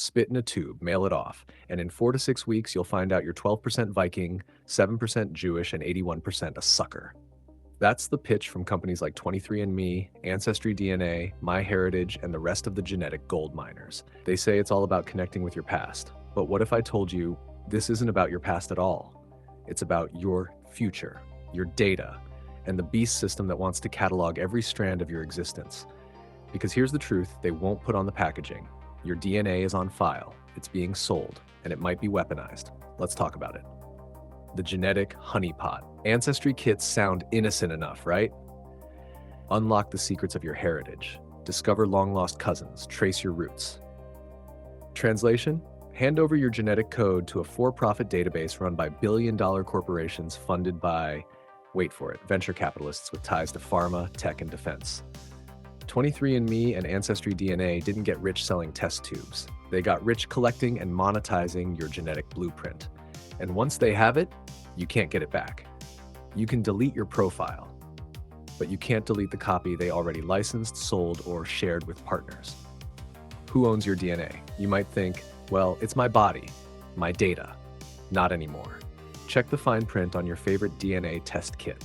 spit in a tube, mail it off, and in 4 to 6 weeks, you'll find out you're 12% Viking, 7% Jewish, and 81% a sucker. That's the pitch from companies like 23andMe, Ancestry DNA, MyHeritage, and the rest of the genetic gold miners. They say it's all about connecting with your past. But what if I told you this isn't about your past at all? It's about your future, your data, and the beast system that wants to catalog every strand of your existence. Because here's the truth they won't put on the packaging. Your DNA is on file, it's being sold, and it might be weaponized. Let's talk about it. The genetic honeypot. Ancestry kits sound innocent enough, right? Unlock the secrets of your heritage. Discover long-lost cousins. Trace your roots. Translation? Hand over your genetic code to a for-profit database run by billion-dollar corporations funded by, wait for it, venture capitalists with ties to pharma, tech, and defense. 23andMe and Ancestry DNA didn't get rich selling test tubes. They got rich collecting and monetizing your genetic blueprint. And once they have it, you can't get it back. You can delete your profile, but you can't delete the copy they already licensed, sold, or shared with partners. Who owns your DNA? You might think, well, it's my body, my data. Not anymore. Check the fine print on your favorite DNA test kit.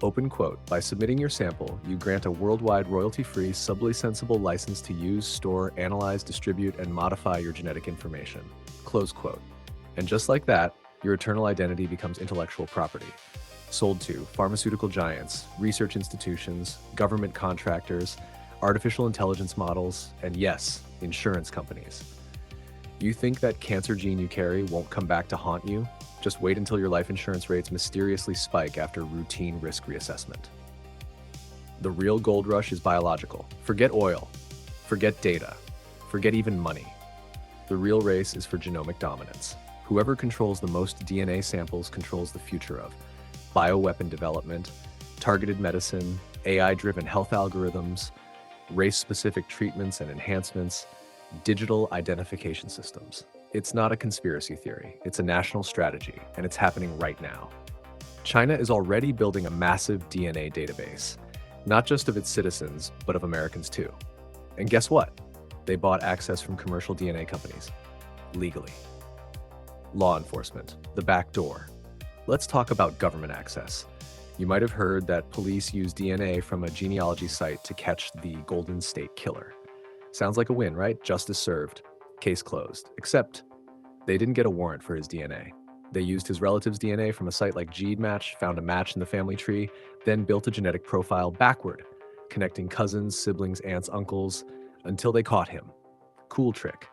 Open quote, by submitting your sample, you grant a worldwide royalty-free, sublicensable license to use, store, analyze, distribute, and modify your genetic information. Close quote. And just like that, your eternal identity becomes intellectual property. Sold to pharmaceutical giants, research institutions, government contractors, artificial intelligence models, and yes, insurance companies. You think that cancer gene you carry won't come back to haunt you? Just wait until your life insurance rates mysteriously spike after routine risk reassessment. The real gold rush is biological. Forget oil. Forget data. Forget even money. The real race is for genomic dominance. Whoever controls the most DNA samples controls the future of bioweapon development, targeted medicine, AI-driven health algorithms, race-specific treatments and enhancements, digital identification systems. It's not a conspiracy theory, it's a national strategy, and it's happening right now. China is already building a massive DNA database, not just of its citizens, but of Americans too. And guess what? They bought access from commercial DNA companies, legally. Law enforcement, the back door. Let's talk about government access. You might have heard that police use DNA from a genealogy site to catch the Golden State Killer. Sounds like a win, right? Justice served. Case closed. Except they didn't get a warrant for his DNA. They used his relative's DNA from a site like GeneMatch, found a match in the family tree, then built a genetic profile backward, connecting cousins, siblings, aunts, uncles, until they caught him. Cool trick.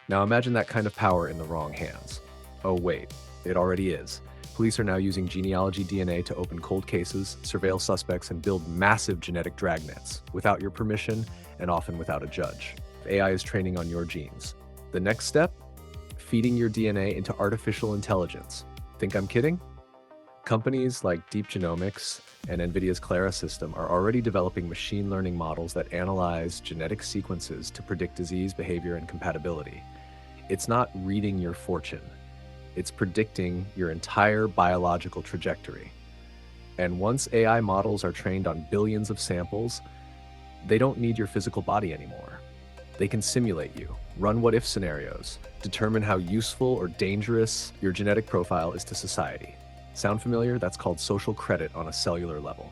Now imagine that kind of power in the wrong hands. Oh wait, it already is. Police are now using genealogy DNA to open cold cases, surveil suspects, and build massive genetic dragnets, without your permission and often without a judge. AI is training on your genes. The next step? Feeding your DNA into artificial intelligence. Think I'm kidding? Companies like Deep Genomics and NVIDIA's Clara system are already developing machine learning models that analyze genetic sequences to predict disease, behavior, and compatibility. It's not reading your fortune. It's predicting your entire biological trajectory. And once AI models are trained on billions of samples, they don't need your physical body anymore. They can simulate you, run what-if scenarios, determine how useful or dangerous your genetic profile is to society. Sound familiar? That's called social credit on a cellular level.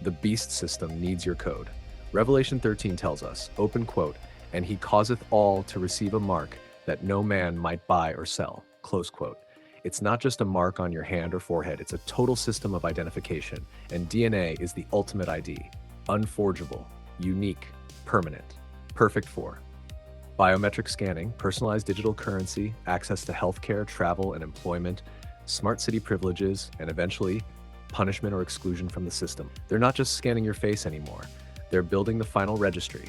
The beast system needs your code. Revelation 13 tells us, open quote, and he causeth all to receive a mark that no man might buy or sell, close quote. It's not just a mark on your hand or forehead, it's a total system of identification, and DNA is the ultimate ID. Unforgeable, unique, permanent, perfect for biometric scanning, personalized digital currency, access to healthcare, travel, and employment, smart city privileges, and eventually, punishment or exclusion from the system. They're not just scanning your face anymore. They're building the final registry,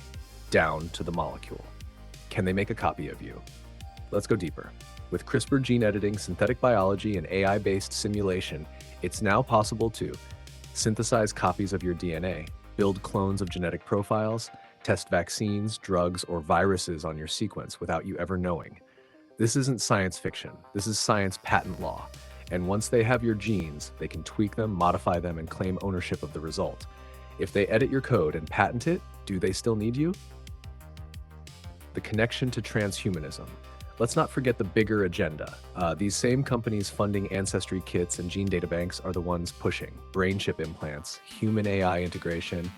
down to the molecule. Can they make a copy of you? Let's go deeper. With CRISPR gene editing, synthetic biology, and AI-based simulation, it's now possible to synthesize copies of your DNA, build clones of genetic profiles, test vaccines, drugs, or viruses on your sequence without you ever knowing. This isn't science fiction. This is science patent law. And once they have your genes, they can tweak them, modify them, and claim ownership of the result. If they edit your code and patent it, do they still need you? the connection to transhumanism. Let's not forget the bigger agenda. These same companies funding ancestry kits and gene databanks are the ones pushing brain chip implants, human AI integration,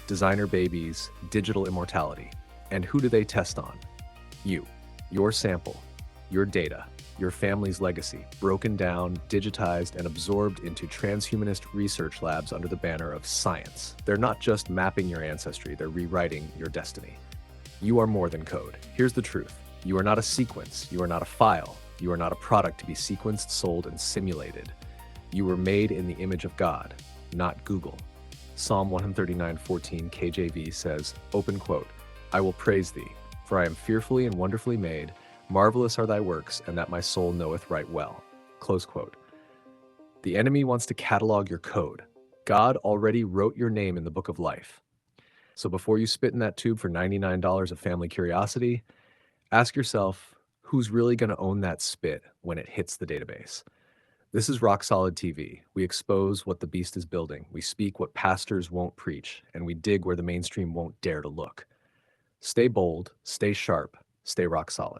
designer babies, digital immortality. And who do they test on? You, your sample, your data, your family's legacy, broken down, digitized, and absorbed into transhumanist research labs under the banner of science. They're not just mapping your ancestry, they're rewriting your destiny. You are more than code. Here's the truth. You are not a sequence. You are not a file. You are not a product to be sequenced, sold, and simulated. You were made in the image of God, not Google. Psalm 139:14 KJV says, open quote, I will praise thee, for I am fearfully and wonderfully made. Marvelous are thy works, and that my soul knoweth right well. Close quote. The enemy wants to catalog your code. God already wrote your name in the book of life. So before you spit in that tube for $99 of family curiosity, ask yourself, who's really going to own that spit when it hits the database? This is Rock Solid TV. We expose what the beast is building. We speak what pastors won't preach, and we dig where the mainstream won't dare to look. Stay bold, stay sharp, stay rock solid.